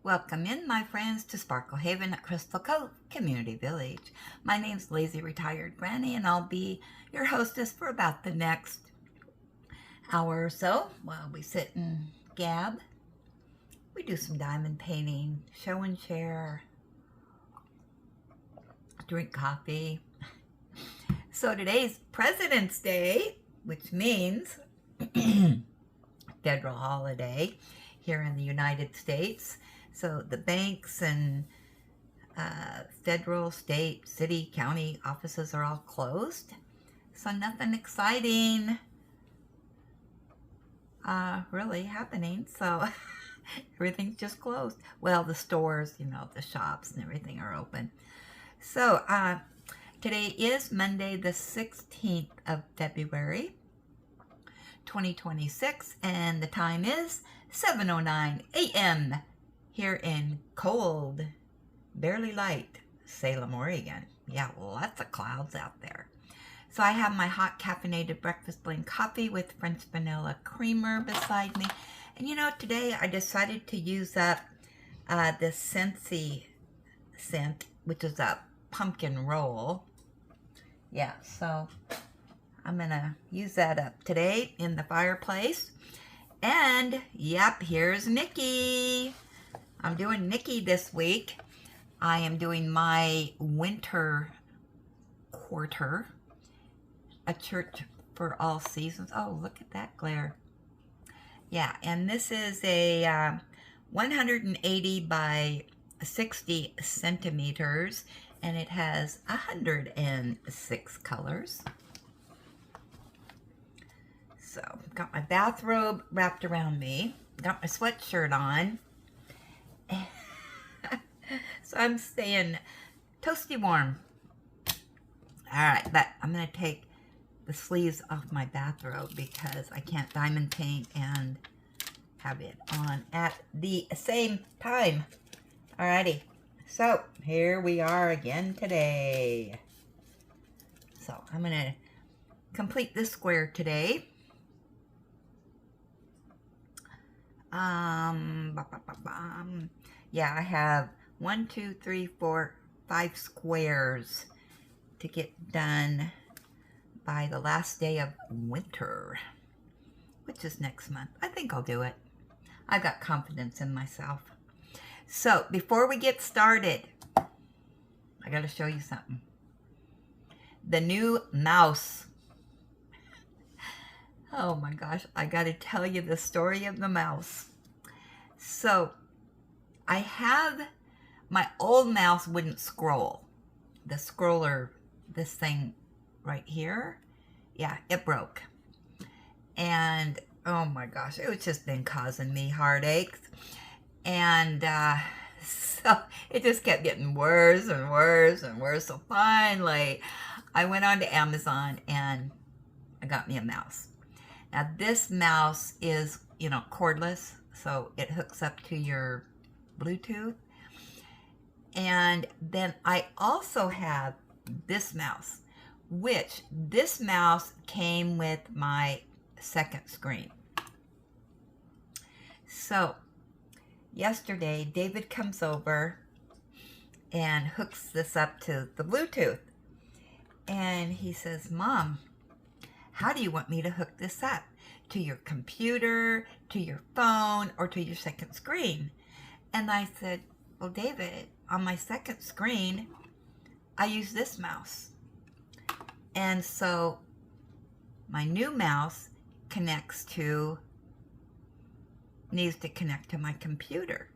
Welcome in, my friends, to Sparkle Haven at Crystal Cove Community Village. My name's Lazy Retired Granny, and I'll be your hostess for about the next hour or so while we sit and gab. We do some diamond painting, show and share, drink coffee. So today's President's Day, which means federal holiday here in the United States. So the banks and federal, state, city, county offices are all closed. So nothing exciting really happening. So everything's just closed. Well, the stores, the shops and everything are open. So today is Monday the 16th of February, 2026, and the time is 7:09 a.m. here in cold, barely light Salem, Oregon. Yeah, lots of clouds out there. So I have my hot caffeinated breakfast blend coffee with French vanilla creamer beside me. And today I decided to use up this Scentsy scent, which is a pumpkin roll. Yeah, so I'm gonna use that up today in the fireplace. And yep, here's Nicky. I'm doing Nicky this week. I am doing my winter quarter, a church for all seasons. Oh, look at that glare. Yeah, and this is a 180 by 60 centimeters, and it has 106 colors. So, got my bathrobe wrapped around me, got my sweatshirt on. So I'm staying toasty warm. Alright, but I'm going to take the sleeves off my bathrobe because I can't diamond paint and have it on at the same time. Alrighty, so here we are again today. So I'm going to complete this square today. Yeah, I have 1, 2, 3, 4, 5 squares to get done by the last day of winter, which is next month. I think I'll do it. I've got confidence in myself. So before we get started, I got to show you something. The new mouse. Oh my gosh, I got to tell you the story of the mouse. So I have, my old mouse wouldn't scroll. The scroller, this thing right here, yeah, it broke. And oh my gosh, it was just been causing me heartaches. And so it just kept getting worse and worse and worse. So finally, I went on to Amazon and I got me a mouse. Now this mouse is, cordless, so it hooks up to your Bluetooth. And then I also have this mouse, which this mouse came with my second screen. So yesterday, David comes over and hooks this up to the Bluetooth. And he says, Mom, how do you want me to hook this up? To your computer, to your phone, or to your second screen? And I said, well, David, on my second screen, I use this mouse. And so my new mouse needs to connect to my computer.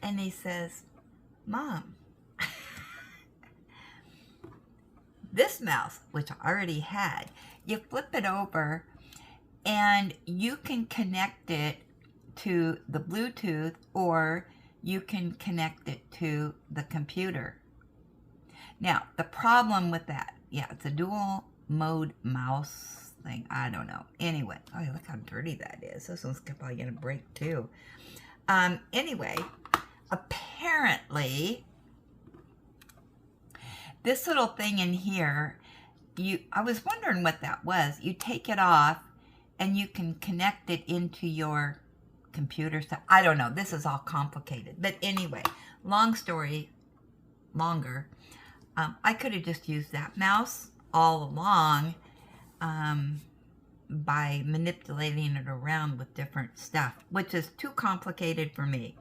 And he says, Mom, this mouse, which I already had, you flip it over and you can connect it to the Bluetooth, or you can connect it to the computer. Now, the problem with that, yeah, it's a dual mode mouse thing. I don't know. Anyway, oh, look how dirty that is. This one's probably going to break too. Anyway, apparently, this little thing in here, I was wondering what that was. You take it off and you can connect it into your computer stuff. I don't know. This is all complicated. But anyway, long story longer. I could have just used that mouse all along by manipulating it around with different stuff, which is too complicated for me.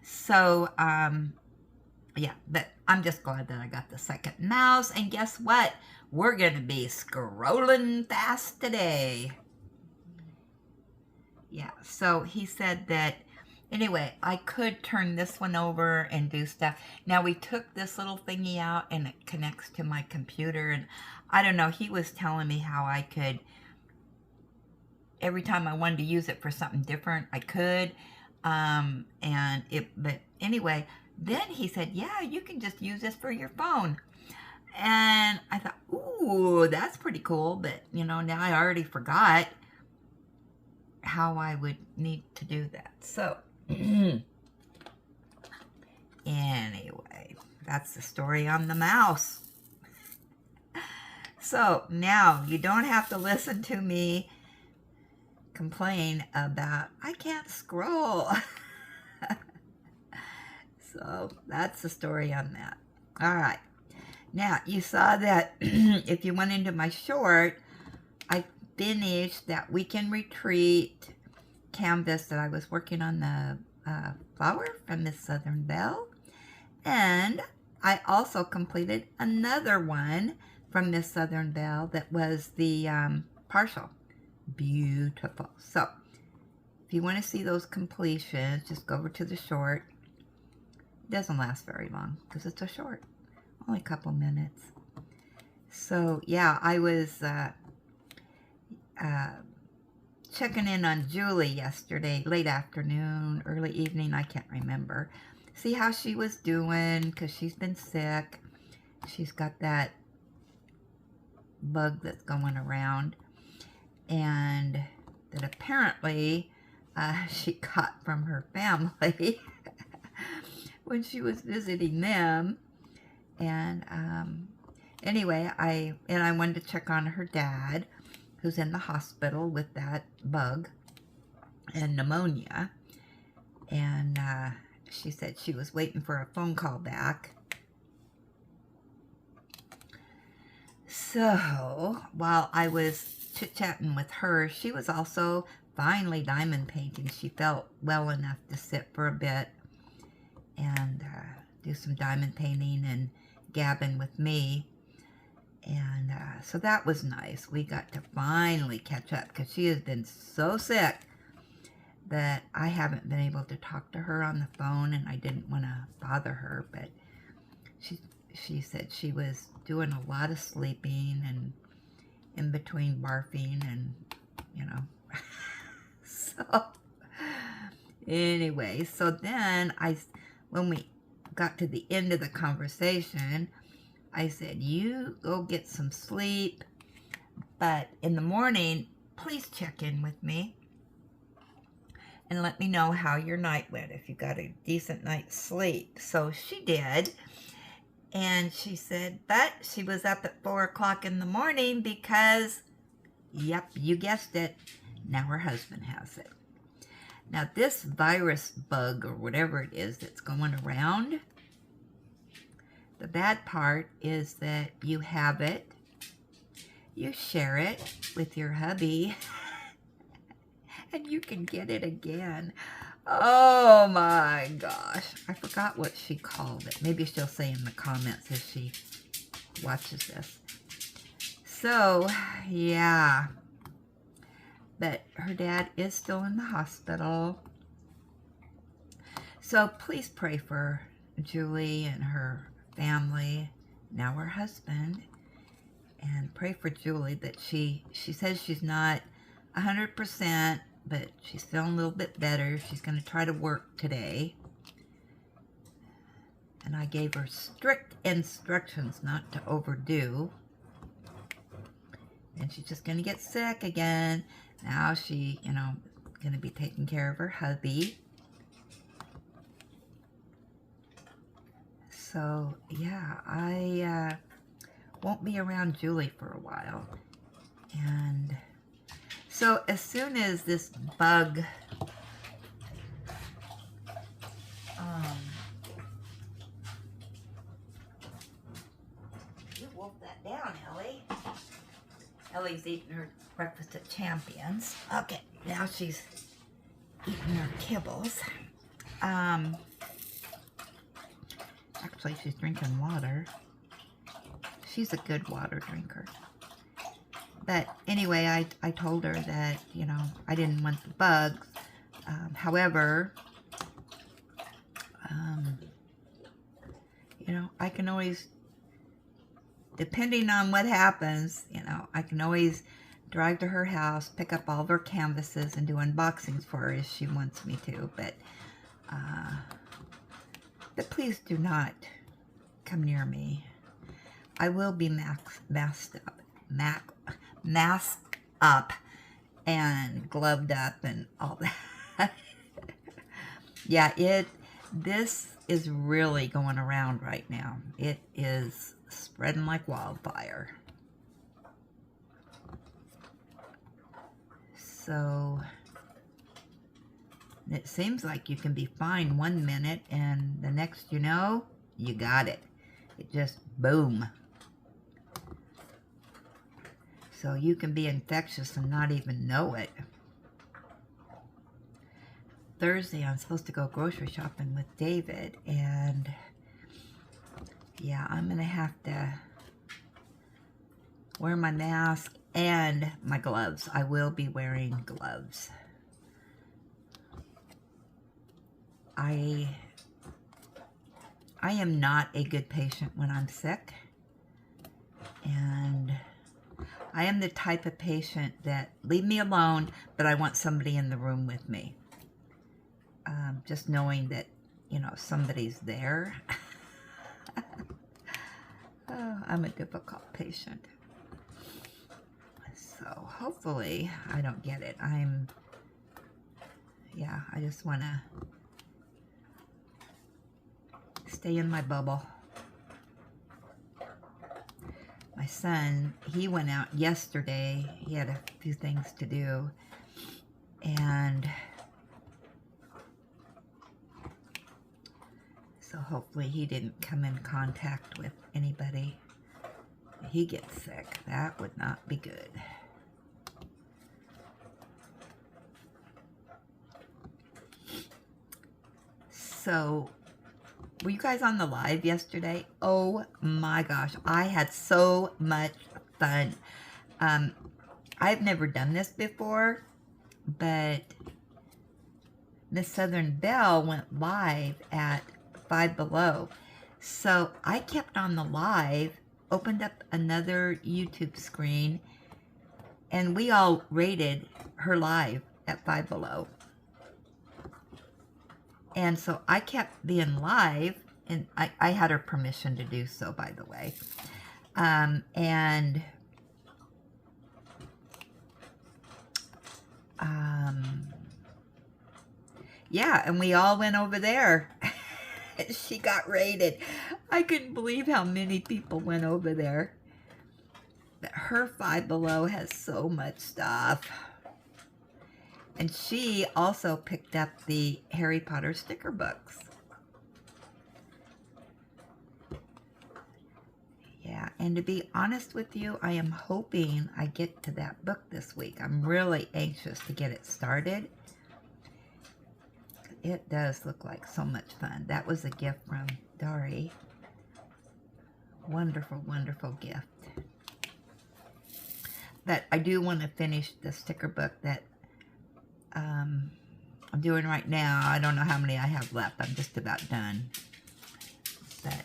So, yeah, but I'm just glad that I got the second mouse. And guess what? We're going to be scrolling fast today. Yeah, so he said that, anyway, I could turn this one over and do stuff. Now, we took this little thingy out and it connects to my computer. And I don't know, he was telling me how I could, every time I wanted to use it for something different, I could. But anyway, then he said, yeah, you can just use this for your phone. And I thought, ooh, that's pretty cool. But, you know, now I already forgot how I would need to do that. So, anyway, that's the story on the mouse. So, now you don't have to listen to me complain about, I can't scroll. So, that's the story on that. All right. Now, you saw that if you went into my short, I finished that weekend retreat canvas that I was working on the flower from Miss Southern Belle. And I also completed another one from Miss Southern Belle that was the partial. Beautiful. So, if you want to see those completions, just go over to the short. It doesn't last very long because it's a short. Only a couple minutes. So, yeah, I was checking in on Julie yesterday, late afternoon, early evening, I can't remember. See how she was doing, because she's been sick. She's got that bug that's going around, and that apparently she got from her family when she was visiting them. And anyway, I wanted to check on her dad, who's in the hospital with that bug and pneumonia. And she said she was waiting for a phone call back. So while I was chit-chatting with her, she was also finally diamond painting. She felt well enough to sit for a bit and do some diamond painting and gabbing with me. And so that was nice. We got to finally catch up because she has been so sick that I haven't been able to talk to her on the phone, and I didn't want to bother her, but she said she was doing a lot of sleeping and in between barfing and, you know. So anyway, so then when we got to the end of the conversation, I said, you go get some sleep, but in the morning, please check in with me and let me know how your night went, if you got a decent night's sleep. So she did, and she said, but she was up at 4 o'clock in the morning because, yep, you guessed it, now her husband has it. Now this virus bug or whatever it is that's going around, the bad part is that you have it, you share it with your hubby, and you can get it again. Oh my gosh. I forgot what she called it. Maybe she'll say in the comments as she watches this. So, yeah. But her dad is still in the hospital. So please pray for Julie and her family, now her husband, and pray for Julie that she says she's not 100%, but she's feeling a little bit better. She's going to try to work today. And I gave her strict instructions not to overdo. And she's just going to get sick again. Now she, you know, going to be taking care of her hubby. So, yeah, I won't be around Julie for a while. And So as soon as this bug you wolf that down, Ellie. Ellie's eating her breakfast at Champions. Okay, now she's eating her kibbles. Actually, she's drinking water. She's a good water drinker. But anyway, I told her that, you know, I didn't want the bugs. However, you know, I can always, depending on what happens, you know, I can always drive to her house, pick up all of her canvases, and do unboxings for her if she wants me to. But please do not come near me. I will be masked up and gloved up and all that. Yeah, this is really going around right now. It is spreading like wildfire. So it seems like you can be fine 1 minute and the next you know, you got it. It just boom. So you can be infectious and not even know it. Thursday, I'm supposed to go grocery shopping with David, and yeah, I'm gonna have to wear my mask and my gloves. I will be wearing gloves. I am not a good patient when I'm sick, and I am the type of patient that leave me alone, but I want somebody in the room with me. Just knowing that, you know, somebody's there. Oh, I'm a difficult patient. So hopefully I don't get it. Yeah, I just want to stay in my bubble. My son, he went out yesterday. He had a few things to do. And so hopefully he didn't come in contact with anybody. If he gets sick, that would not be good. So, were you guys on the live yesterday? Oh my gosh, I had so much fun. I've never done this before, but Miss Southern Belle went live at 5 Below. So I kept on the live, opened up another YouTube screen, and we all rated her live at 5 Below. And so I kept being live, and I had her permission to do so, by the way. Yeah, and we all went over there. She got rated. I couldn't believe how many people went over there. But her 5 Below has so much stuff. And she also picked up the Harry Potter sticker books. Yeah, and to be honest with you, I am hoping I get to that book this week. I'm really anxious to get it started. It does look like so much fun. That was a gift from Dari. Wonderful, wonderful gift. But I do want to finish the sticker book that I'm doing right now. I don't know how many I have left. I'm just about done.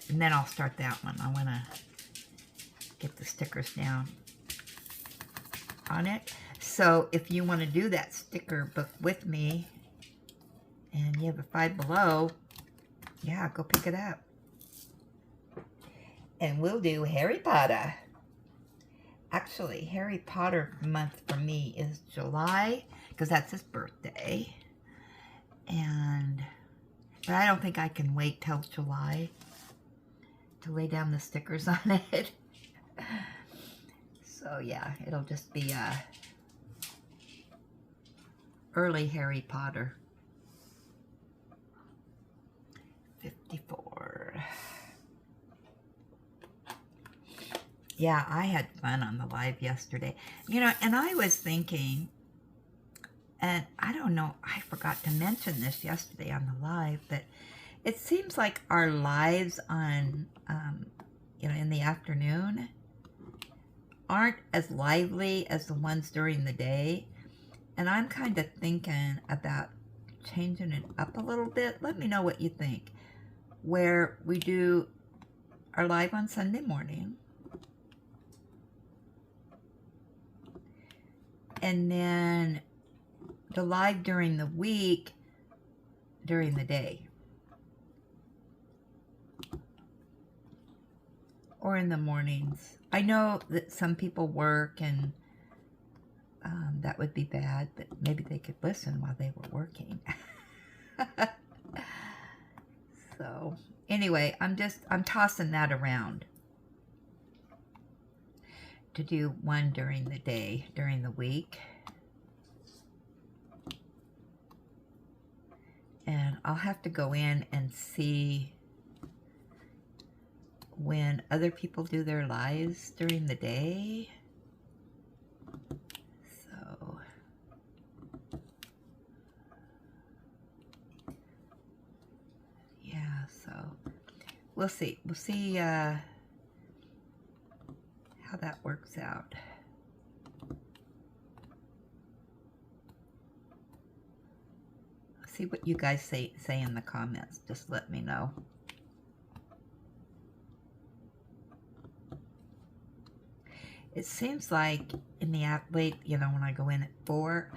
And then I'll start that one. I want to get the stickers down on it. So if you want to do that sticker book with me, and you have a 5 Below, yeah, go pick it up. And we'll do Harry Potter. Actually, Harry Potter month for me is July, because that's his birthday. But I don't think I can wait till July to lay down the stickers on it. So yeah, it'll just be early Harry Potter. 54. Yeah, I had fun on the live yesterday. You know, and I was thinking, and I don't know, I forgot to mention this yesterday on the live, but it seems like our lives on, you know, in the afternoon aren't as lively as the ones during the day. And I'm kind of thinking about changing it up a little bit. Let me know what you think. Where we do our live on Sunday morning, and then the live during the week, during the day. Or in the mornings. I know that some people work and that would be bad, but maybe they could listen while they were working. So anyway, I'm tossing that around to do one during the day, during the week. And I'll have to go in and see when other people do their lives during the day. So yeah, so we'll see. We'll see how that works out. See what you guys say in the comments. Just let me know. It seems like in the late, you know, when I go in at 4,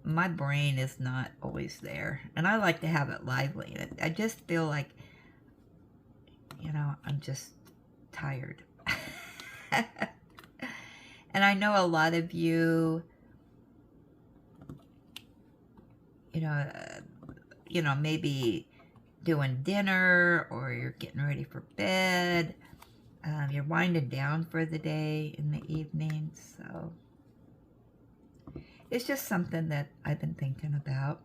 my brain is not always there. And I like to have it lively. I just feel like, you know, I'm just tired. And I know a lot of you, you know, maybe doing dinner or you're getting ready for bed. You're winding down for the day in the evening, so it's just something that I've been thinking about.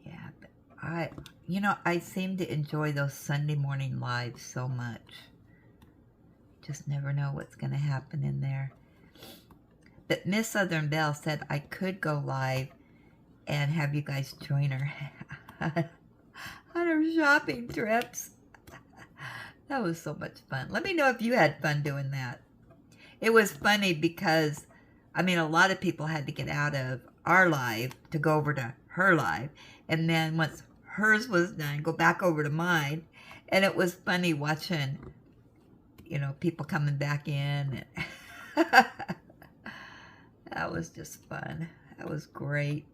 Yeah, but I seem to enjoy those Sunday morning lives so much. Just never know what's going to happen in there. But Miss Southern Belle said I could go live and have you guys join her on her shopping trips. That was so much fun. Let me know if you had fun doing that. It was funny because, I mean, a lot of people had to get out of our live to go over to her live. And then once hers was done, go back over to mine. And it was funny watching, you know, people coming back in. That was just fun. That was great.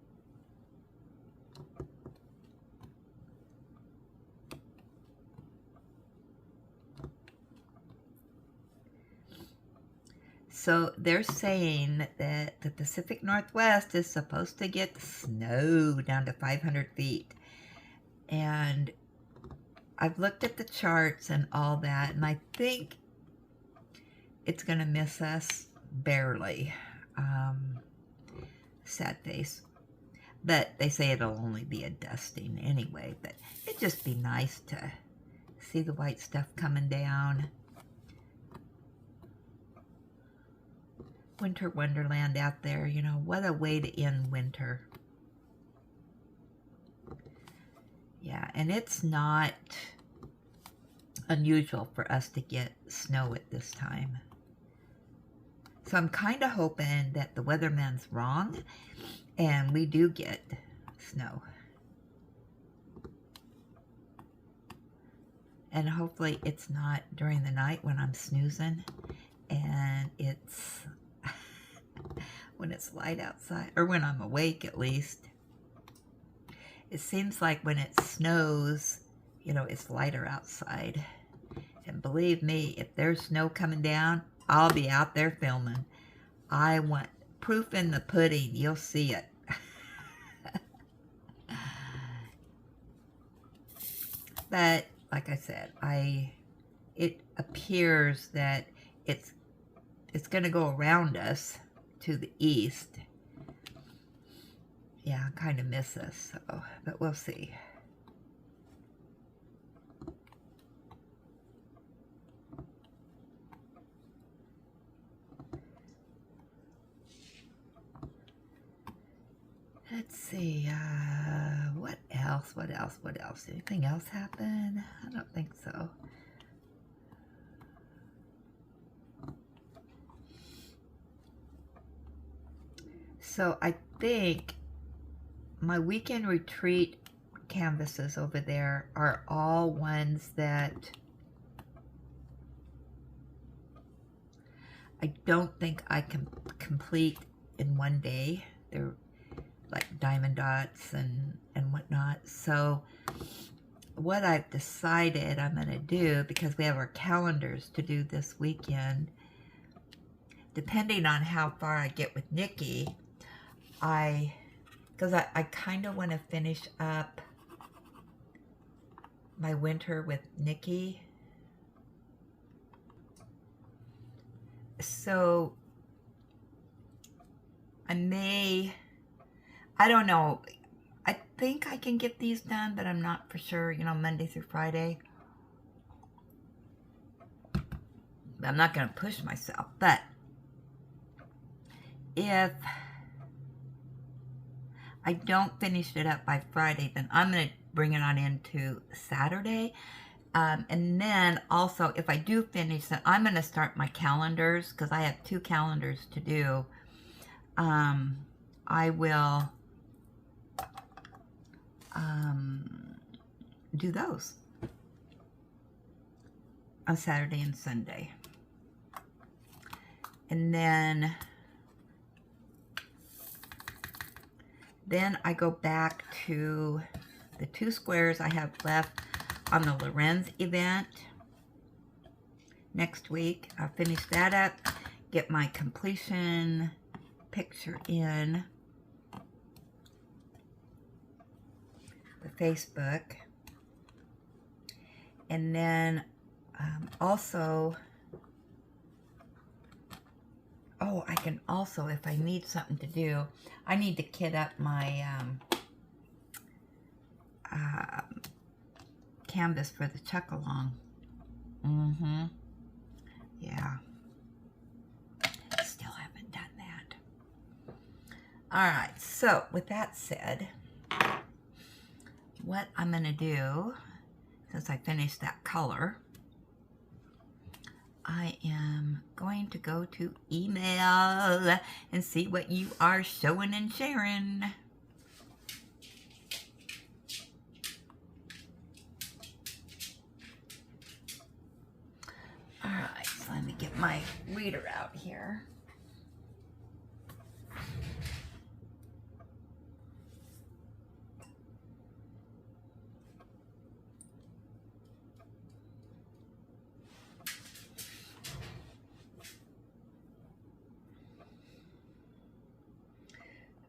So they're saying that the Pacific Northwest is supposed to get snow down to 500 feet. And I've looked at the charts and all that, and I think it's going to miss us barely. Sad face. But they say it'll only be a dusting anyway. But it'd just be nice to see the white stuff coming down. Winter wonderland out there, you know, what a way to end winter. Yeah, and it's not unusual for us to get snow at this time. So I'm kind of hoping that the weatherman's wrong and we do get snow. And hopefully it's not during the night when I'm snoozing and it's when it's light outside, or when I'm awake at least. It seems like when it snows, you know, it's lighter outside. And believe me, if there's snow coming down, I'll be out there filming. I want proof in the pudding. You'll see it. But, like I said, I it appears that it's going to go around us to the east. Yeah, I kind of miss this, so, but we'll see. Let's see, what else? Anything else happen? I don't think so. So I think my weekend retreat canvases over there are all ones that I don't think I can complete in one day. They're like diamond dots and whatnot. So what I've decided I'm going to do, because we have our calendars to do this weekend, depending on how far I get with Nicky, because I kind of want to finish up my winter with Nicky. So I don't know. I think I can get these done, but I'm not for sure, Monday through Friday. I'm not going to push myself, but if I don't finish it up by Friday, then I'm going to bring it on into Saturday. And then also, if I do finish, then I'm going to start my calendars, because I have 2 calendars to do. I will do those on Saturday and Sunday. And then I go back to the 2 squares I have left on the Lorenz event next week. I'll finish that up, get my completion picture in the Facebook, and then also, I can also, if I need something to do, I need to kit up my canvas for the chuck-along. Yeah. Still haven't done that. Alright, so with that said, what I'm going to do, since I finished that color, I am going to go to email and see what you are showing and sharing. Alright, so let me get my reader out here.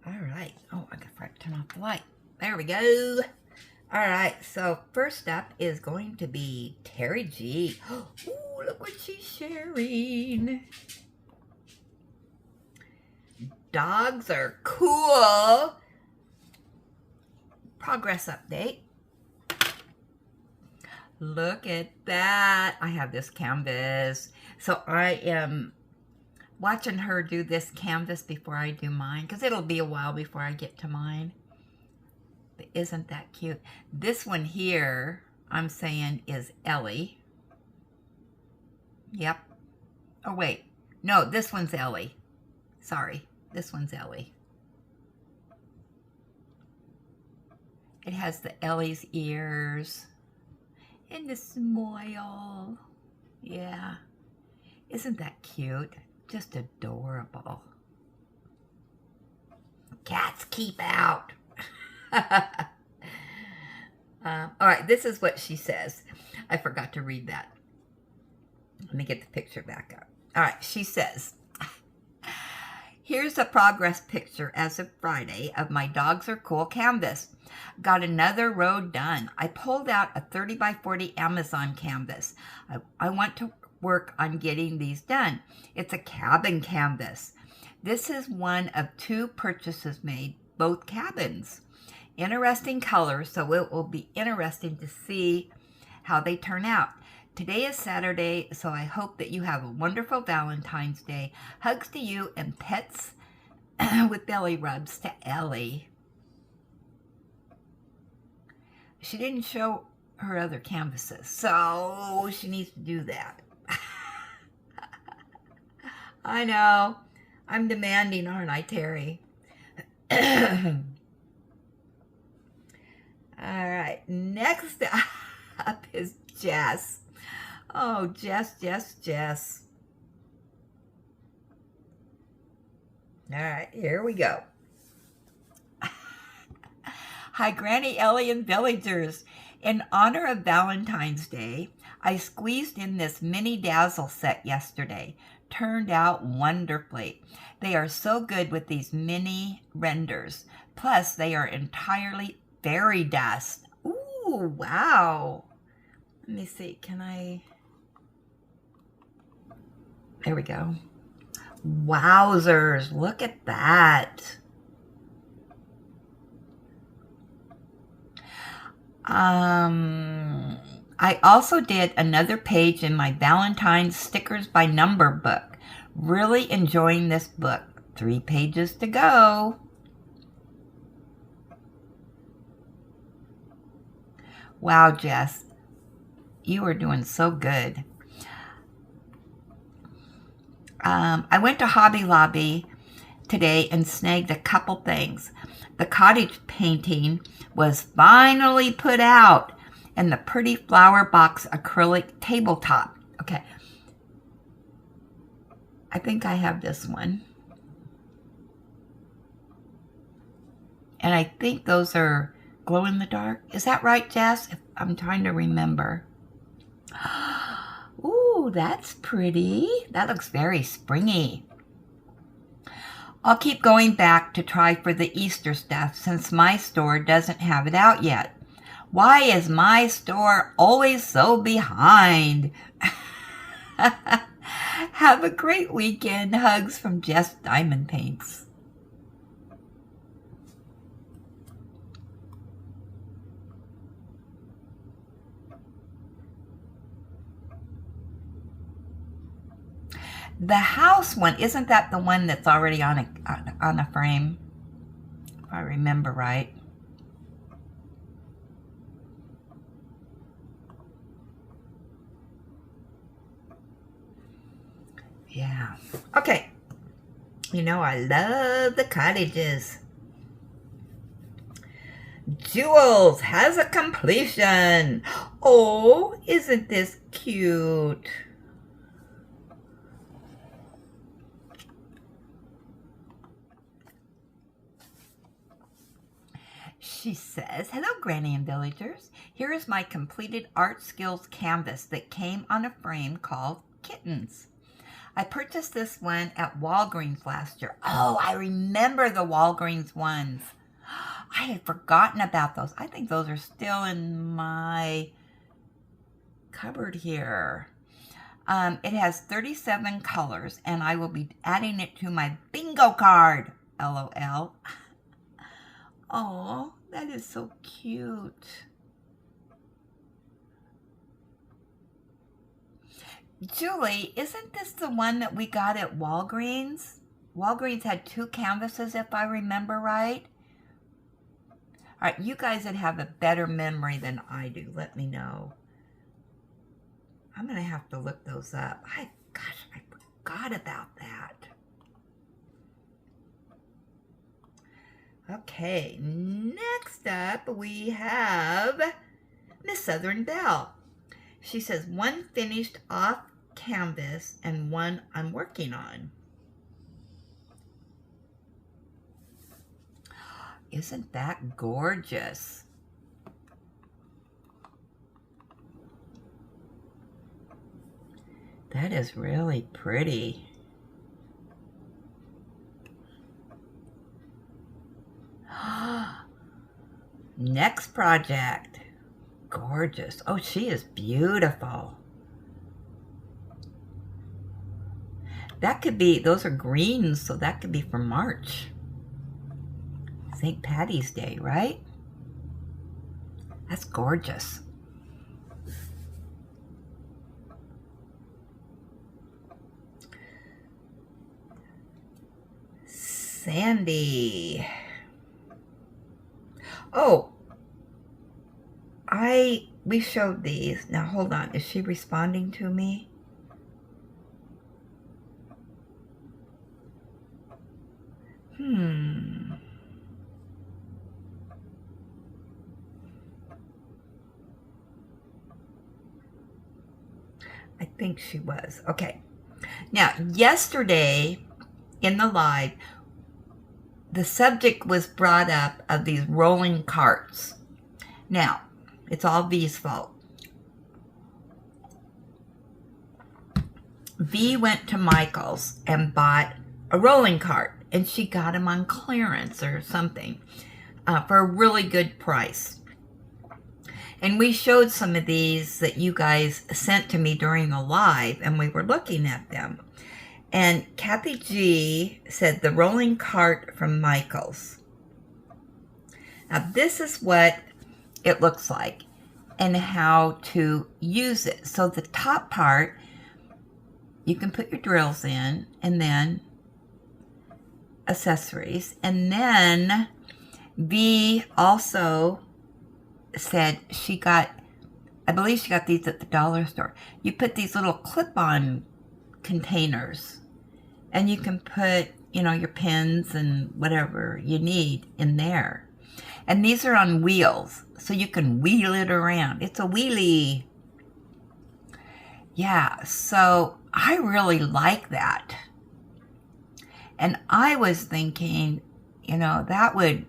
Alright, I got to turn off the light. There we go. Alright, so first up is going to be Terry G. Ooh, look what she's sharing. Dogs are cool. Progress update. Look at that. I have this canvas. So I am watching her do this canvas before I do mine, because it'll be a while before I get to mine. But isn't that cute? This one here, I'm saying, is Ellie. Yep. Oh, wait. No, this one's Ellie. Sorry. This one's Ellie. It has the Ellie's ears and the smile. Yeah. Isn't that cute? Just adorable. Cats keep out. All right, this is what she says. I forgot to read that. Let me get the picture back up. All right, she says, Here's a progress picture as of Friday of my Dogs Are Cool canvas. Got another row done. I pulled out a 30 by 40 Amazon canvas. I want to work on getting these done. It's a cabin canvas. This is one of 2 purchases made, both cabins. Interesting colors, so it will be interesting to see how they turn out. Today is Saturday, so I hope that you have a wonderful Valentine's Day. Hugs to you and pets with belly rubs to Ellie. She didn't show her other canvases, so she needs to do that. I know. I'm demanding, aren't I, Terry? All right. Next up is Jess. Oh, Jess. All right, here we go. Hi, Granny, Ellie, and villagers. In honor of Valentine's Day, I squeezed in this mini Dazzle set yesterday. Turned out wonderfully. They are so good with these mini renders. Plus, they are entirely fairy dust. Ooh, wow. Let me see, can I... There we go. Wowzers, look at that. I also did another page in my Valentine's Stickers by Number book. Really enjoying this book. 3 pages to go. Wow, Jess. You are doing so good. I went to Hobby Lobby today and snagged a couple things. The cottage painting was finally put out, and the pretty flower box acrylic tabletop. Okay. I think I have this one. And I think those are glow in the dark. Is that right, Jess? I'm trying to remember. Ooh, that's pretty. That looks very springy. I'll keep going back to try for the Easter stuff since my store doesn't have it out yet. Why is my store always so behind? Have a great weekend. Hugs from Jess Diamond Paints. The house one, isn't that the one that's already on a frame? If I remember right. Yeah. Okay. You know I love the cottages. Jules has a completion. Oh, isn't this cute? She says, hello, Granny and villagers. Here is my completed art skills canvas that came on a frame called Kittens. I purchased this one at Walgreens last year. Oh, I remember the Walgreens ones. I had forgotten about those. I think those are still in my cupboard here. It has 37 colors, and I will be adding it to my bingo card. LOL. Oh, that is so cute. Julie, isn't this the one that we got at Walgreens? Walgreens had 2 canvases, if I remember right. All right, you guys that have a better memory than I do, let me know. I'm going to have to look those up. Gosh, I forgot about that. Okay, next up we have Miss Southern Belle. She says, one finished off canvas and one I'm working on. Isn't that gorgeous? That is really pretty. Next project. Gorgeous. Oh, she is beautiful. That could be, those are greens, so that could be for March. St. Patty's Day, right? That's gorgeous. Sandy. Oh, we showed these. Now hold on. Is she responding to me? I think she was. Okay. Now, yesterday in the live, the subject was brought up of these rolling carts. Now, it's all V's fault. V went to Michael's and bought a rolling cart, and she got them on clearance or something for a really good price. And we showed some of these that you guys sent to me during the live, and we were looking at them. And Kathy G said the rolling cart from Michael's. Now this is what it looks like and how to use it. So the top part, you can put your drills in, and then accessories. And then V also said she got, I believe she got these at the dollar store. You put these little clip-on containers, and you can put, your pins and whatever you need in there. And these are on wheels, so you can wheel it around. It's a wheelie. Yeah, so I really like that. And I was thinking, that would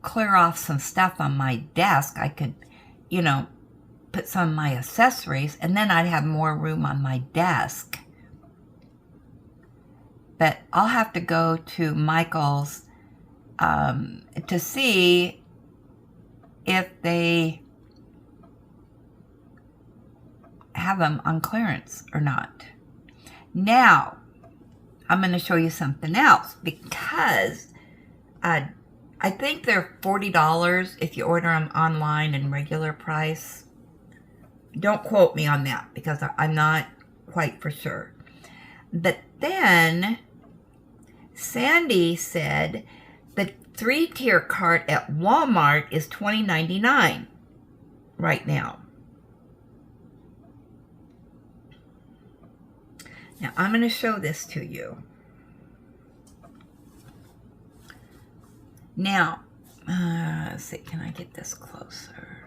clear off some stuff on my desk. I could, put some of my accessories, and then I'd have more room on my desk. But I'll have to go to Michael's to see if they have them on clearance or not. Now, I'm going to show you something else, because I think they're $40 if you order them online in regular price. Don't quote me on that, because I'm not quite for sure. But then Sandy said the 3-tier cart at Walmart is $20.99 right now. Now I'm going to show this to you. Now, let's see, can I get this closer?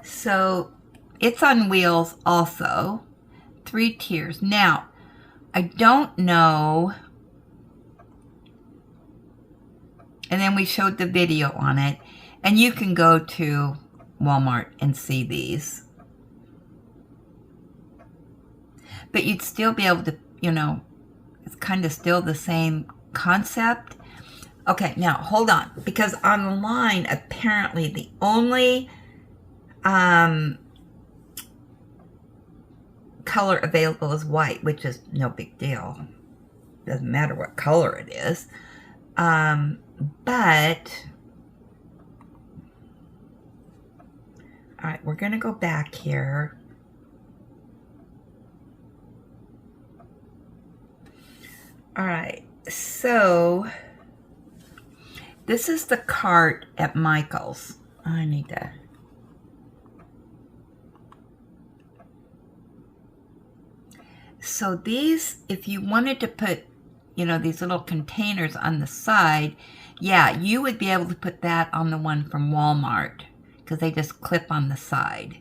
So it's on wheels also, 3 tiers. Now, I don't know, and then we showed the video on it, and you can go to Walmart and see these. But you'd still be able to, it's kind of still the same concept. Okay, now hold on, because online apparently the only color available is white, which is no big deal. Doesn't matter what color it is. But all right, we're gonna go back here. All right, so this is the cart at Michael's. I need to. So these, if you wanted to put, these little containers on the side, yeah, you would be able to put that on the one from Walmart, because they just clip on the side.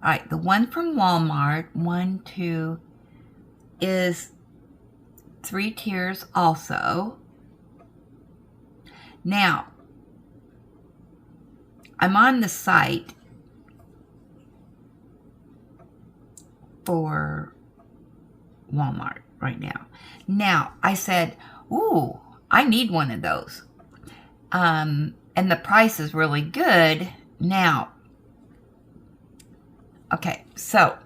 All right, the one from Walmart, 1, 2, is 3 tiers also. Now, I'm on the site for Walmart right now. Now, I said, Ooh, I need one of those. And the price is really good. Now, okay, so,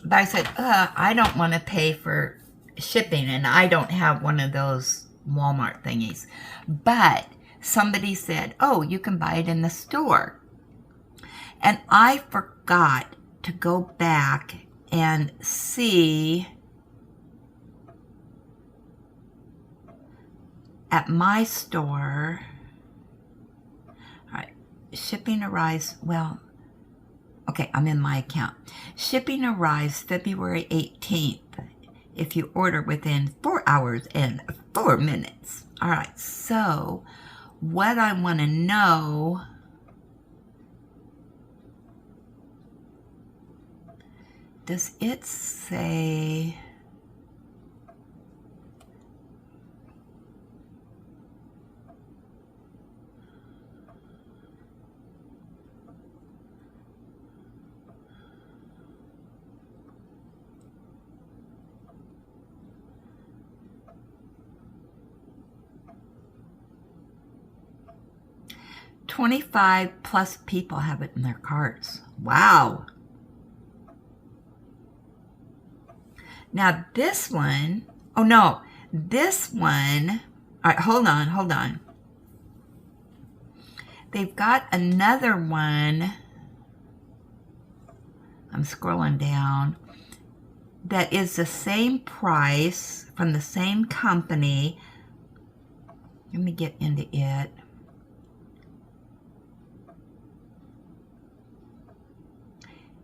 but I said, I don't want to pay for shipping, and I don't have one of those Walmart thingies. But somebody said, oh, you can buy it in the store. And I forgot to go back and see at my store. All right, shipping arrives, well, okay, I'm in my account. Shipping arrives February 18th if you order within 4 hours and 4 minutes. All right, so what I want to know, does it say, $25 plus people have it in their carts. Wow. Now this one, oh no, this one, all right, hold on. They've got another one, I'm scrolling down, that is the same price from the same company. Let me get into it.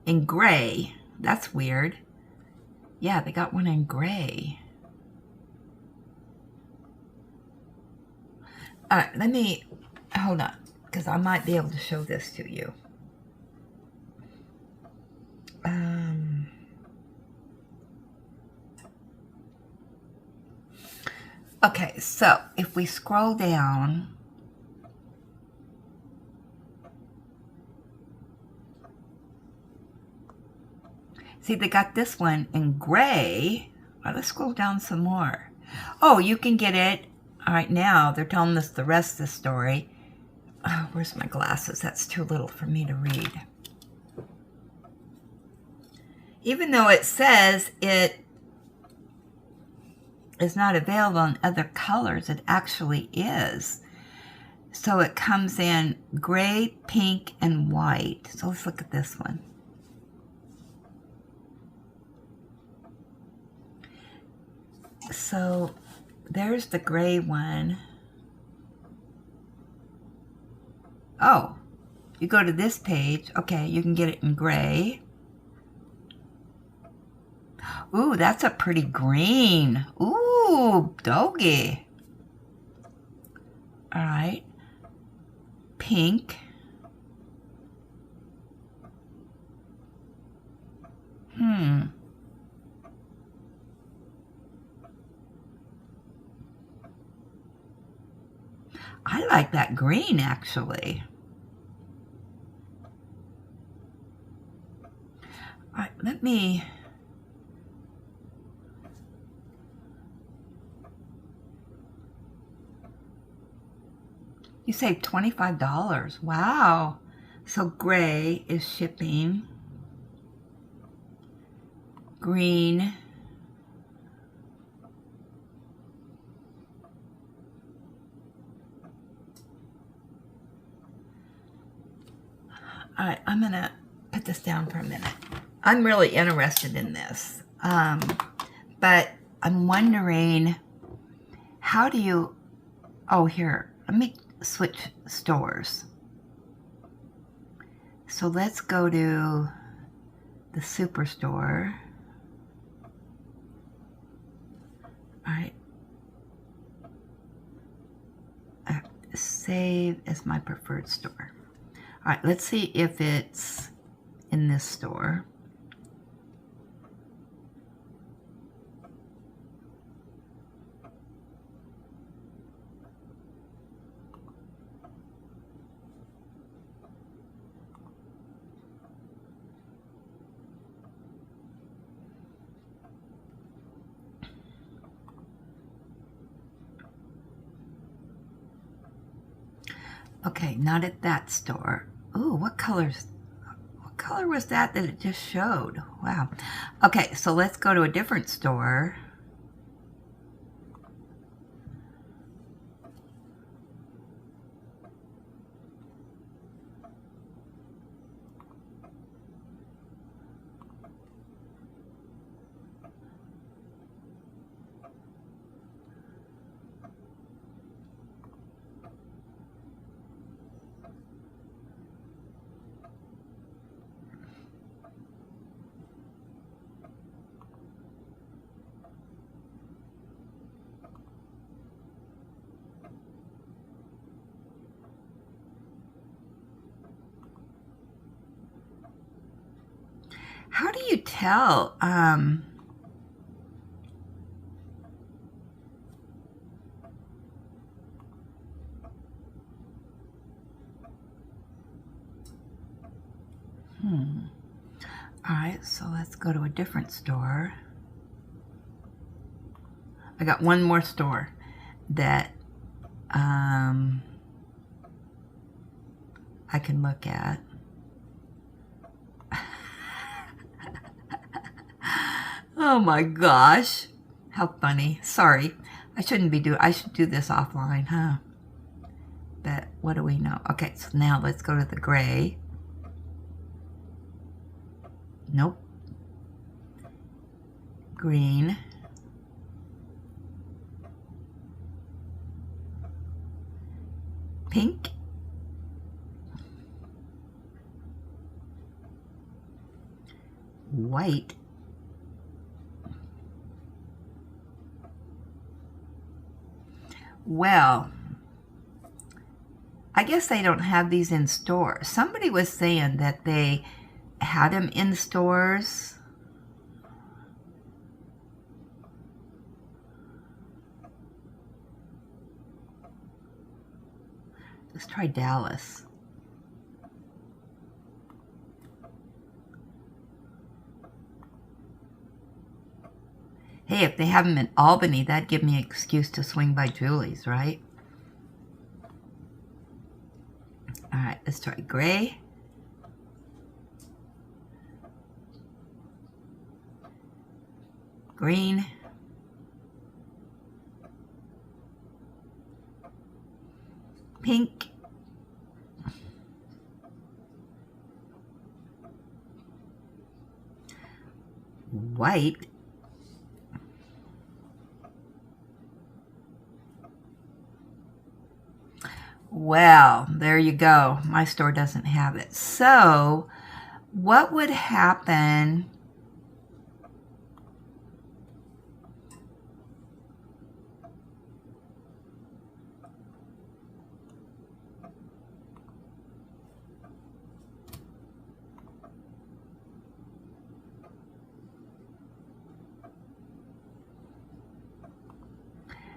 In gray. That's weird. Yeah, they got one in gray. All right, let me, hold on, because I might be able to show this to you. Okay, so if we scroll down, see, they got this one in gray. Well, let's scroll down some more. Oh, you can get it. All right, now they're telling us the rest of the story. Oh, where's my glasses? That's too little for me to read. Even though it says it is not available in other colors, it actually is. So it comes in gray, pink, and white. So let's look at this one. So there's the gray one. Oh, you go to this page. Okay, you can get it in gray. Ooh, that's a pretty green. Ooh, doggy. All right. Pink. I like that green, actually. All right, let me... You saved $25. Wow. So gray is shipping. Green. All right, I'm gonna put this down for a minute. I'm really interested in this, but I'm wondering, how do you, oh, here, let me switch stores. So let's go to the Superstore. All right. Save as my preferred store. All right, let's see if it's in this store. Okay, not at that store. Ooh, what color was that it just showed? Wow. Okay, so let's go to a different store. How do you tell? All right, so let's go to a different store. I got one more store that I can look at. Oh my gosh. How funny. Sorry. I should do this offline, huh? But what do we know? Okay, so now let's go to the gray. Nope. Green. Pink. White. Well, I guess they don't have these in stores. Somebody was saying that they had them in stores. Let's try Dallas. Hey, if they have them in Albany, that'd give me an excuse to swing by Julie's, right? All right, let's try gray. Green. Pink. White. Well, there you go. My store doesn't have it. So, what would happen?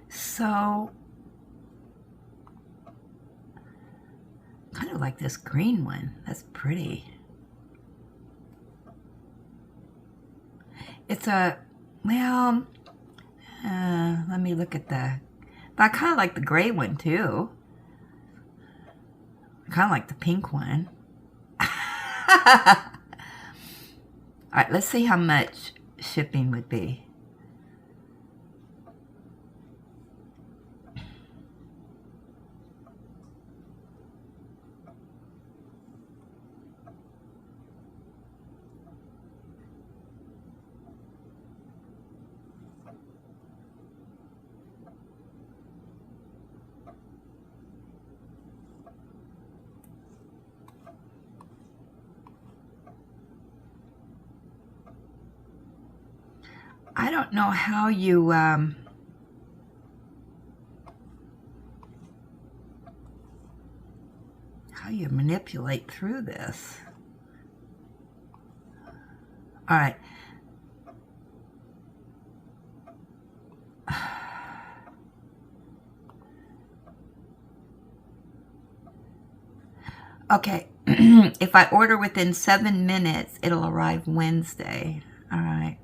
So, kind of like this green one. That's pretty. It's a, well, let me look at but I kind of like the gray one too. I kind of like the pink one. All right, let's see how much shipping would be. I don't know how you manipulate through this. All right. Okay. If I order within 7 minutes, it'll arrive Wednesday. All right.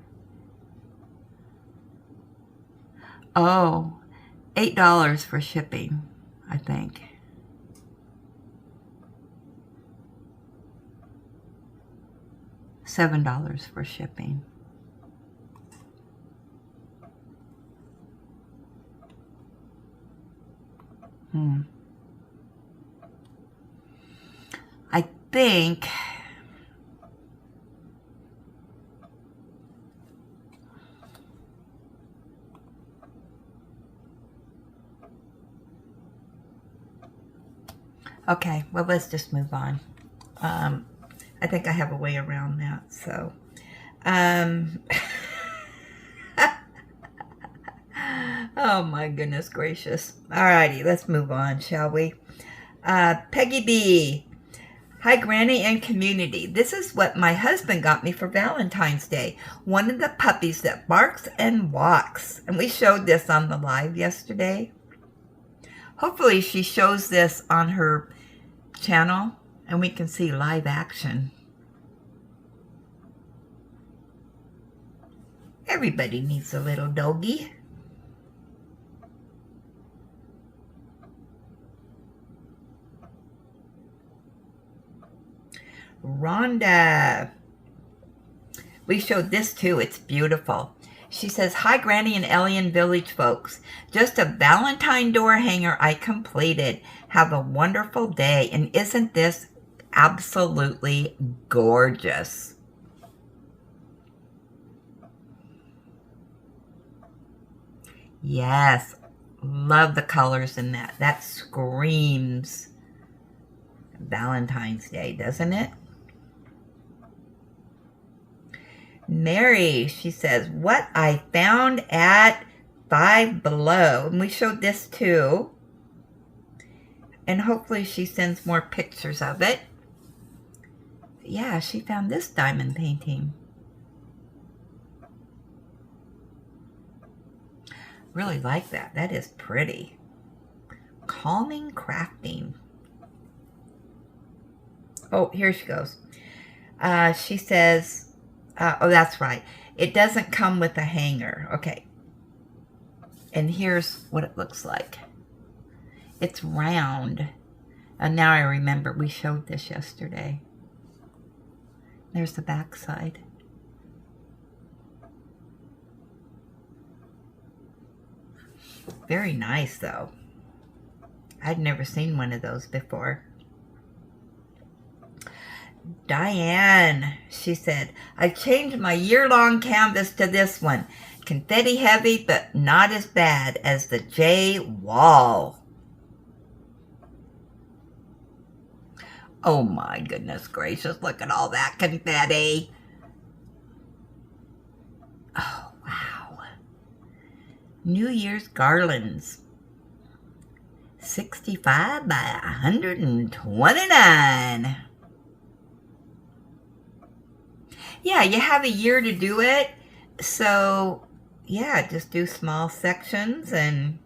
Oh, $8 for shipping, I think. $7 for shipping. I think okay, well, let's just move on. I think I have a way around that, so oh my goodness gracious. Alrighty, let's move on, shall we? Peggy B. Hi, Granny and community. This is what my husband got me for Valentine's Day. One of the puppies that barks and walks. And we showed this on the live yesterday. Hopefully she shows this on her channel and we can see live action. Everybody needs a little doggy. Rhonda. We showed this too. It's beautiful. She says, hi, Granny and Alien Village folks. Just a Valentine door hanger I completed. Have a wonderful day. And isn't this absolutely gorgeous? Yes. Love the colors in that. That screams Valentine's Day, doesn't it? Mary, she says, what I found at Five Below. And we showed this too. And hopefully she sends more pictures of it. Yeah, she found this diamond painting. Really like that. That is pretty. Calming crafting. Oh, here she goes. She says, oh, that's right. It doesn't come with a hanger. Okay. And here's what it looks like. It's round. And now I remember we showed this yesterday. There's the back side. Very nice, though. I'd never seen one of those before. Diane, she said, I changed my year-long canvas to this one. Confetti heavy, but not as bad as the J Wall. Oh my goodness gracious, look at all that confetti. Oh, wow. New Year's garlands. 65 by 129. Yeah, you have a year to do it. So, yeah, just do small sections and...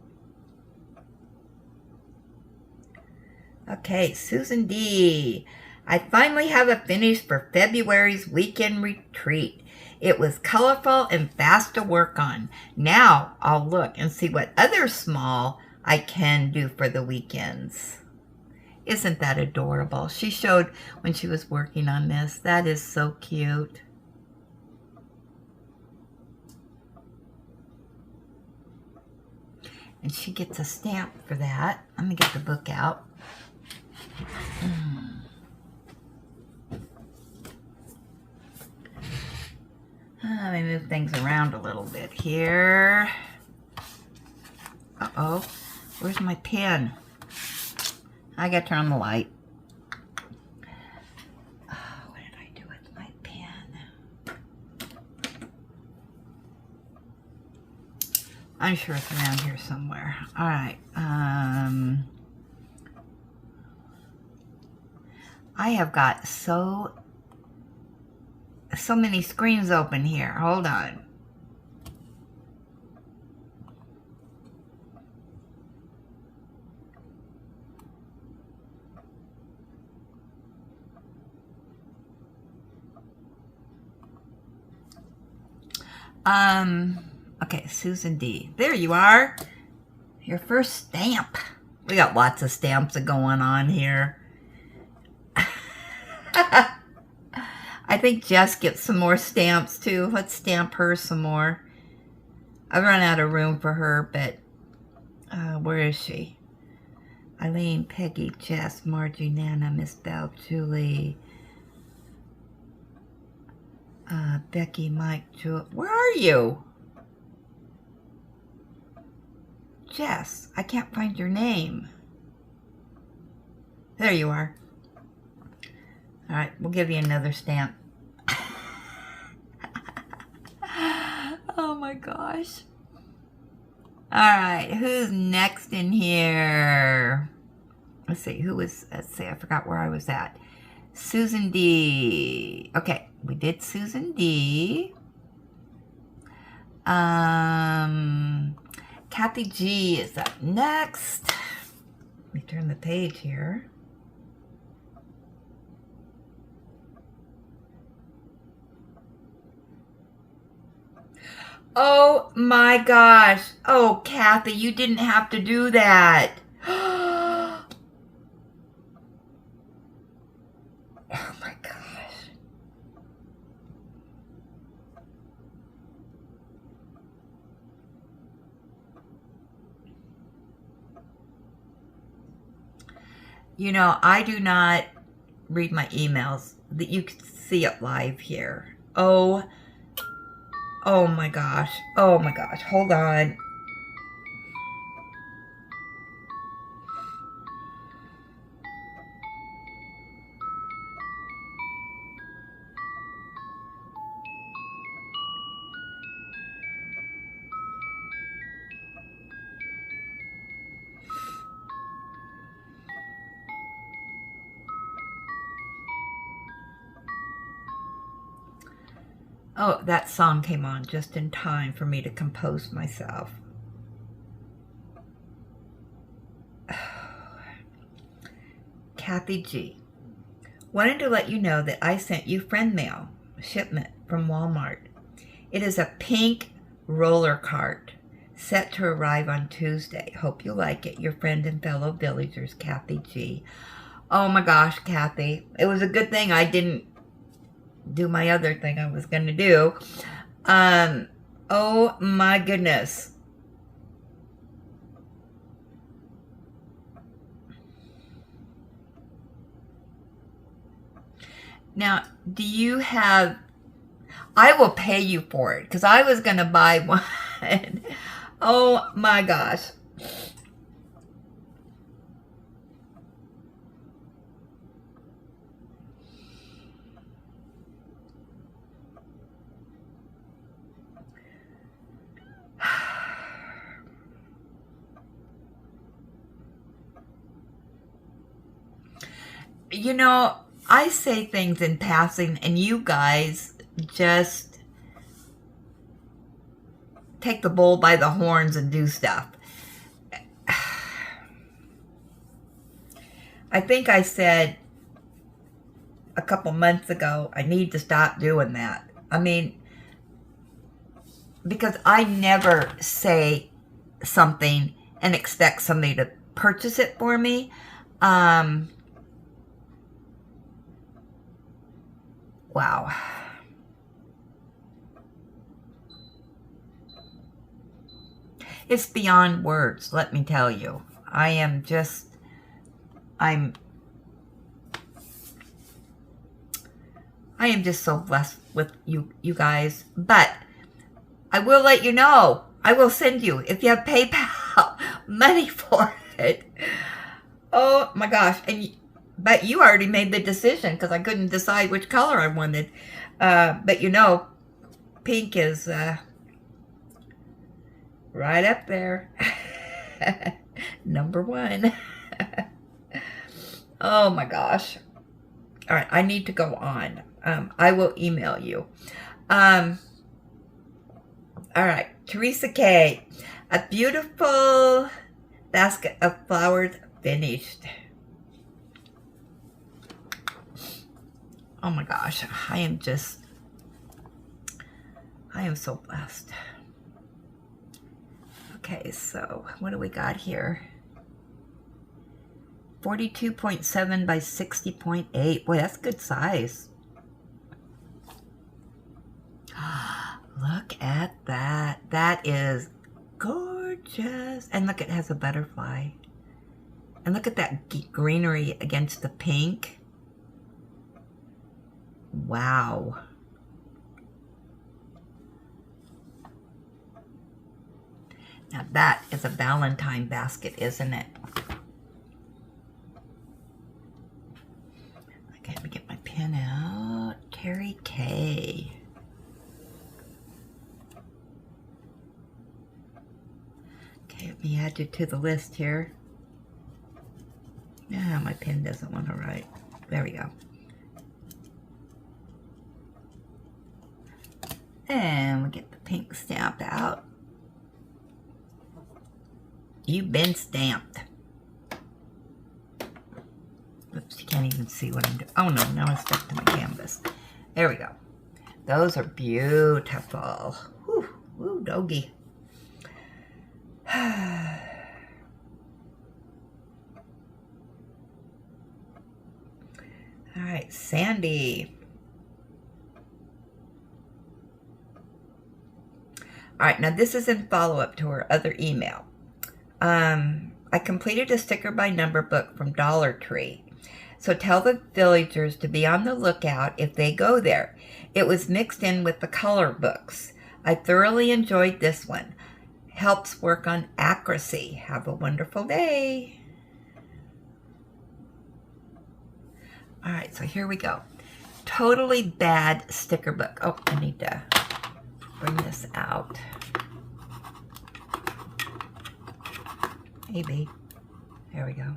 Okay, Susan D. I finally have a finish for February's weekend retreat. It was colorful and fast to work on. Now I'll look and see what other small I can do for the weekends. Isn't that adorable? She showed when she was working on this. That is so cute. And she gets a stamp for that. Let me get the book out. Let me move things around a little bit here. Uh-oh. Where's my pen? I gotta turn on the light. Oh, what did I do with my pen? I'm sure it's around here somewhere. All right. I have got so many screens open here. Hold on. Okay, Susan D. There you are. Your first stamp. We got lots of stamps going on here. I think Jess gets some more stamps too. Let's stamp her some more. I've run out of room for her, but where is she? Eileen, Peggy, Jess, Margie, Nana, Miss Belle, Julie, Becky, Mike, Julie. Where are you? Jess, I can't find your name. There you are. All right, we'll give you another stamp. Oh my gosh. All right, who's next in here? Let's see, I forgot where I was at. Susan D. Okay, we did Susan D. Kathy G is up next. Let me turn the page here. Oh my gosh. Oh, Kathy, you didn't have to do that. Oh my gosh. You know, I do not read my emails. That you can see it live here. Oh my gosh. Oh my gosh. Hold on. Oh, that song came on just in time for me to compose myself. Kathy G. Wanted to let you know that I sent you friend mail, shipment from Walmart. It is a pink roller cart set to arrive on Tuesday. Hope you like it. Your friend and fellow villagers, Kathy G. Oh my gosh, Kathy. It was a good thing I didn't do my other thing I was going to do. Oh my goodness. Now, do you have, I will pay you for it because I was going to buy one. Oh my gosh. You know, I say things in passing and you guys just take the bull by the horns and do stuff. I think I said a couple months ago, I need to stop doing that. I mean, because I never say something and expect somebody to purchase it for me. Wow. It's beyond words, let me tell you. I am just so blessed with you guys. But I will let you know. I will send you, if you have PayPal, money for it. Oh my gosh. But you already made the decision because I couldn't decide which color I wanted. But you know, pink is right up there. Number one. Oh my gosh. All right, I need to go on. I will email you. All right, Teresa K. A beautiful basket of flowers finished. Oh my gosh, I am so blessed. Okay, so what do we got here? 42.7 by 60.8. Boy, that's good size. Look at that. That is gorgeous. And look, it has a butterfly. And look at that greenery against the pink. Wow. Now that is a Valentine basket, isn't it? Okay, let me get my pen out. Terry K. Okay, let me add you to the list here. Ah, my pen doesn't want to write. There we go. And we get the pink stamp out. You've been stamped. Oops, you can't even see what I'm doing. Oh no, now I stuck to my canvas. There we go. Those are beautiful. Whew, woo, doggy. All right, Sandy. All right, now this is in follow-up to her other email. I completed a sticker by number book from Dollar Tree. So tell the villagers to be on the lookout if they go there. It was mixed in with the color books. I thoroughly enjoyed this one. Helps work on accuracy. Have a wonderful day. All right, so here we go. Totally bad sticker book. Oh, I need to bring this out. Maybe. There we go.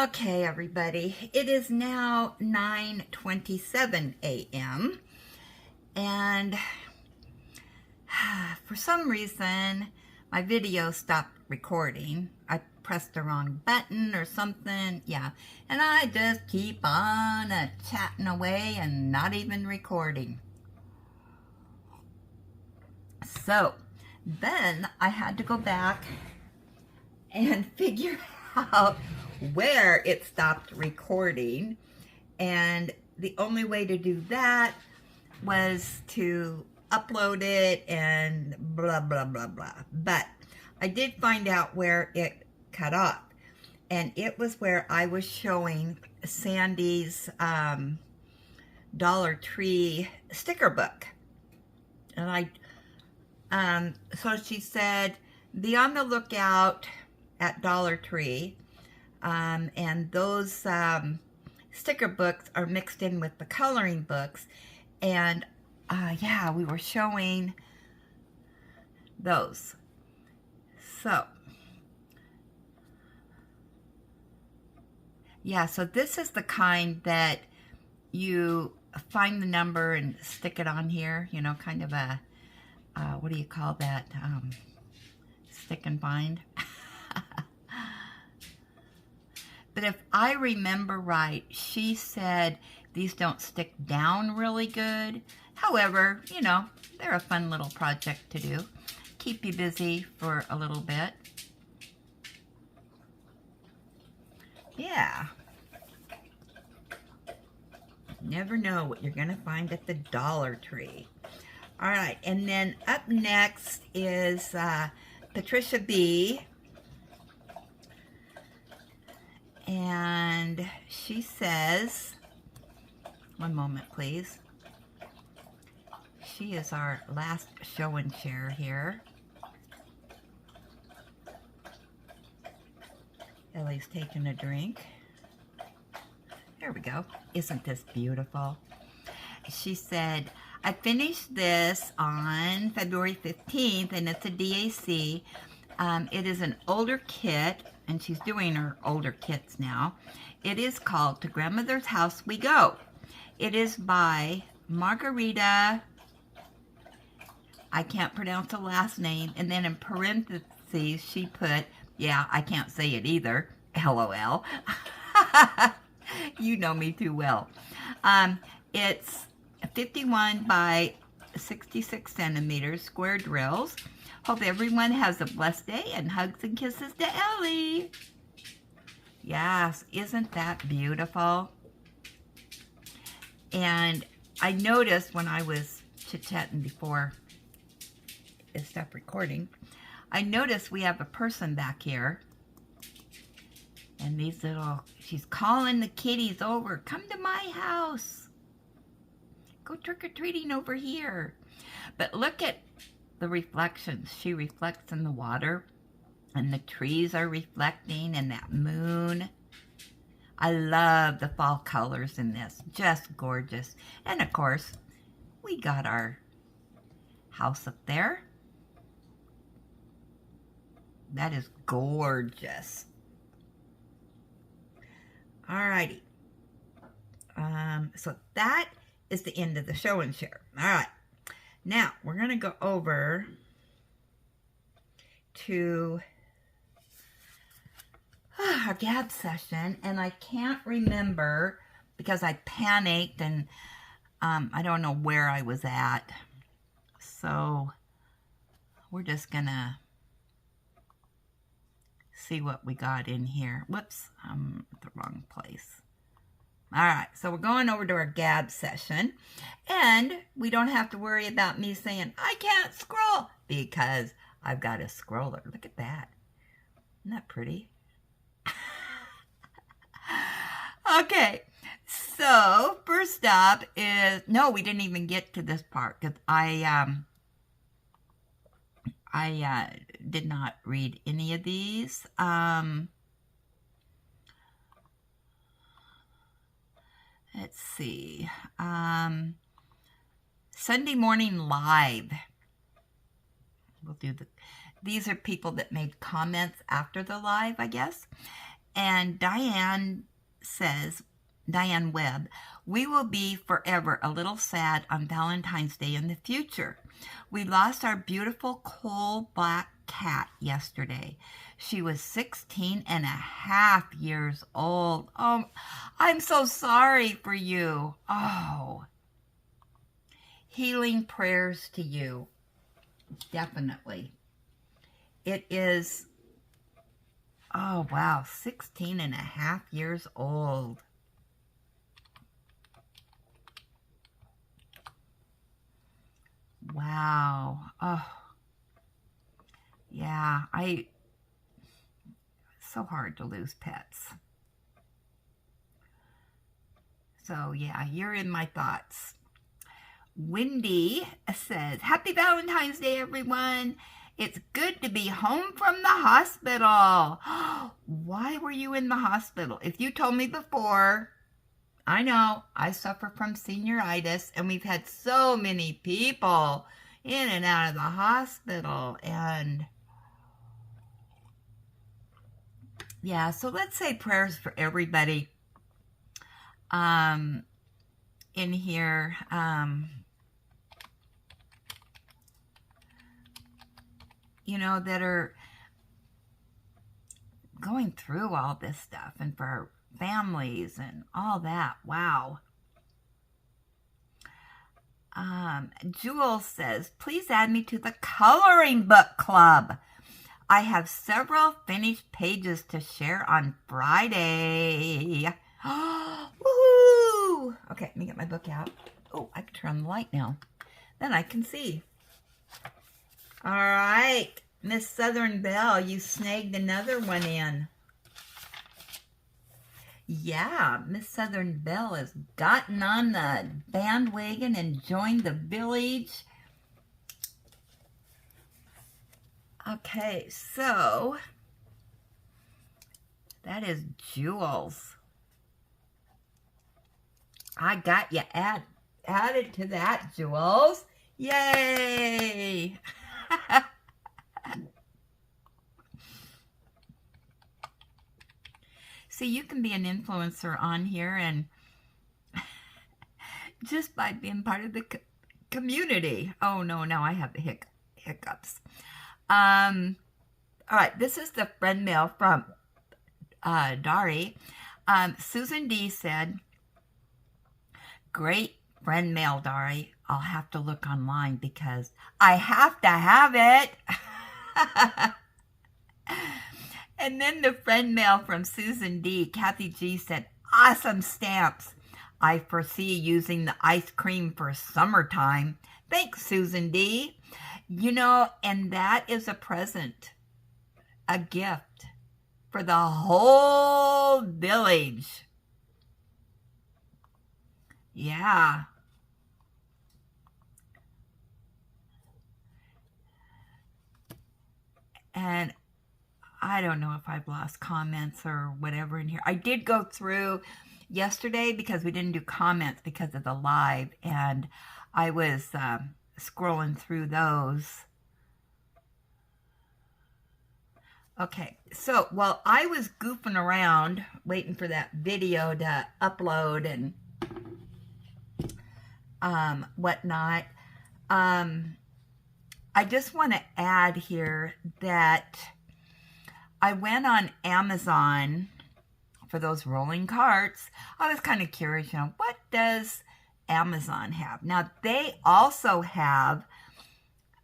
Okay, everybody. It is now 9:27 a.m. And for some reason, my video stopped recording. I pressed the wrong button or something. Yeah. And I just keep on chatting away and not even recording. So then I had to go back and figure out where it stopped recording, and the only way to do that was to upload it and blah blah blah blah. But I did find out where it cut off, and it was where I was showing Sandy's Dollar Tree sticker book. And so she said, be on the lookout at Dollar Tree. And those sticker books are mixed in with the coloring books. And yeah, we were showing those. So, yeah, so this is the kind that you find the number and stick it on here, you know, kind of a, what do you call that? Stick and bind. But if I remember right, she said these don't stick down really good. However, you know, they're a fun little project to do. Keep you busy for a little bit. Yeah. Never know what you're going to find at the Dollar Tree. All right, and then up next is Patricia B. And she says, one moment please. She is our last show and share here. Ellie's taking a drink. There we go. Isn't this beautiful? She said, I finished this on February 15th, and it's a DAC. It is an older kit, and she's doing her older kits now. It is called To Grandmother's House We Go. It is by Margarita, I can't pronounce the last name, and then in parentheses she put, yeah, I can't say it either, LOL. You know me too well. It's 51 by 66 centimeters, square drills. Hope everyone has a blessed day, and hugs and kisses to Ellie. Yes, isn't that beautiful? And I noticed when I was chit-chatting before it stopped recording. I noticed we have a person back here. And these little, she's calling the kitties over. Come to my house. Go trick-or-treating over here. But look at the reflections. She reflects in the water. And the trees are reflecting, and that moon. I love the fall colors in this. Just gorgeous. And of course, we got our house up there. That is gorgeous. Alrighty. So that is the end of the show and share. All right. Now, we're going to go over to our gab session, and I can't remember because I panicked and I don't know where I was at. So we're just going to see what we got in here. Whoops, I'm at the wrong place. All right, so we're going over to our gab session, and we don't have to worry about me saying, I can't scroll, because I've got a scroller. Look at that. Isn't that pretty? Okay, so first up is, no, we didn't even get to this part, because I did not read any of these. Let's see. Sunday Morning Live. We'll do these are people that made comments after the live, I guess. And Diane says, Diane Webb, we will be forever a little sad on Valentine's Day in the future. We lost our beautiful coal black cat yesterday. She was 16 and a half years old. Oh, I'm so sorry for you. Oh, healing prayers to you. Definitely. It is, oh wow, 16 and a half years old. Wow. Oh, yeah, so hard to lose pets. So yeah, you're in my thoughts. Wendy says, Happy Valentine's Day, everyone. It's good to be home from the hospital. Why were you in the hospital? If you told me before, I know I suffer from senioritis, and we've had so many people in and out of the hospital. And yeah, so let's say prayers for everybody in here. You know, that are going through all this stuff, and for our families and all that. Wow. Jules says, please add me to the coloring book club. I have several finished pages to share on Friday. Woohoo! Okay, let me get my book out. Oh, I can turn on the light now. Then I can see. All right, Miss Southern Belle, you snagged another one in. Yeah, Miss Southern Belle has gotten on the bandwagon and joined the village. Okay, so that is Jules. I got you added to that, Jules. Yay! See, you can be an influencer on here, and just by being part of the community. Oh, no, now I have the hiccups. All right, this is the friend mail from Dari. Susan D said, great friend mail, Dari. I'll have to look online because I have to have it. And then the friend mail from Susan D. Kathy G said, awesome stamps. I foresee using the ice cream for summertime. Thanks, Susan D. You know, and that is a present, a gift for the whole village. Yeah. And I don't know if I've lost comments or whatever in here. I did go through yesterday because we didn't do comments because of the live, and I was scrolling through those. Okay, so while I was goofing around waiting for that video to upload and whatnot, I just want to add here that I went on Amazon for those rolling carts. I was kind of curious, you know, what does Amazon have? Now, they also have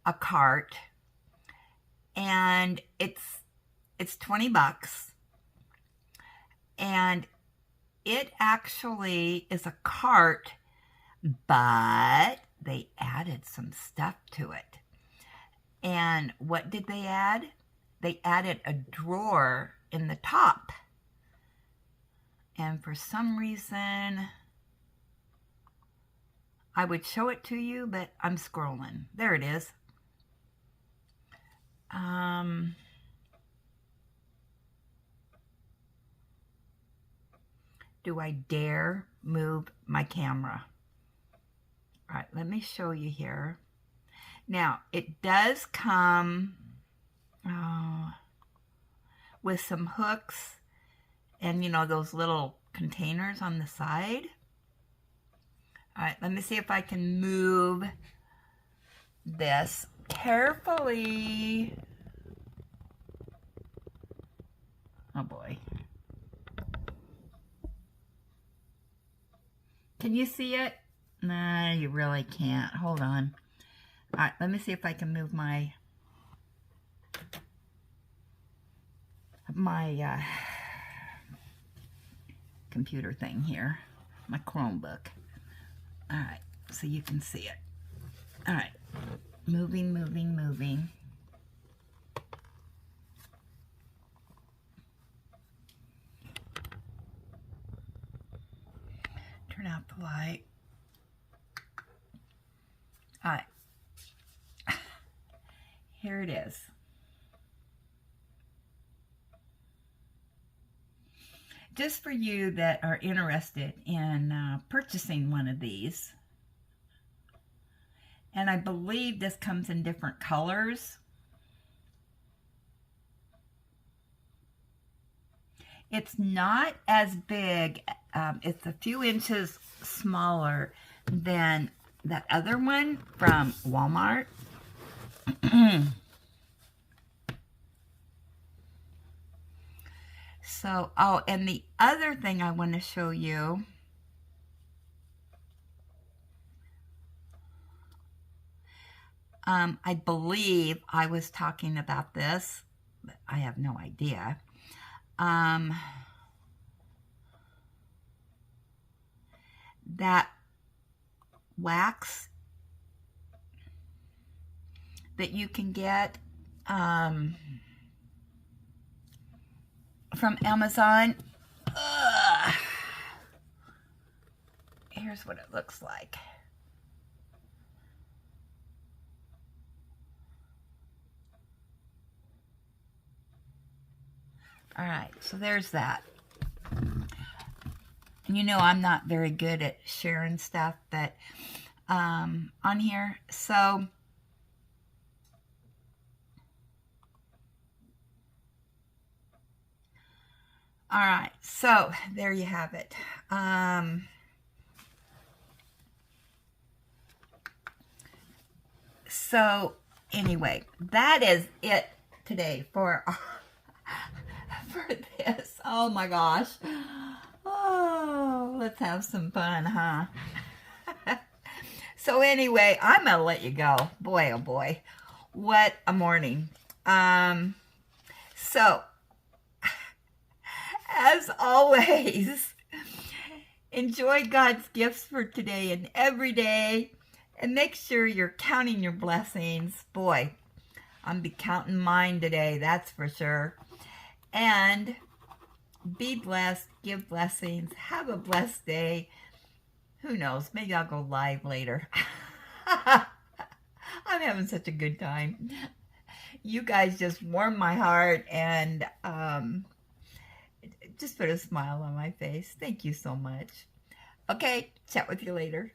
a cart, and it's $20, and it actually is a cart, but they added some stuff to it. And what did they add? They added a drawer in the top. And for some reason, I would show it to you, but I'm scrolling. There it is. Do I dare move my camera? All right, let me show you here. Now, it does come with some hooks and, you know, those little containers on the side. All right, let me see if I can move this carefully. Oh, boy. Can you see it? Nah, you really can't. Hold on. All right, let me see if I can move my computer thing here, my Chromebook. All right, so you can see it. All right, moving, moving, moving. Turn out the light. All right. Here it is. Just for you that are interested in purchasing one of these, and I believe this comes in different colors. It's not as big. It's a few inches smaller than that other one from Walmart. So, oh, and the other thing I want to show you, I believe I was talking about this, but I have no idea. That wax that you can get from Amazon. Here's what it looks like. All right, so there's that. And you know I'm not very good at sharing stuff, but on here, so all right, so there you have it. So anyway, that is it today for this. Oh my gosh. Oh, let's have some fun, huh? So anyway, I'm gonna let you go. Boy, oh boy, what a morning. So as always, Enjoy God's gifts for today and every day. And make sure you're counting your blessings. Boy, I'm be counting mine today, that's for sure. And be blessed, give blessings, have a blessed day. Who knows, maybe I'll go live later. I'm having such a good time. You guys just warm my heart and just put a smile on my face. Thank you so much. Okay, chat with you later.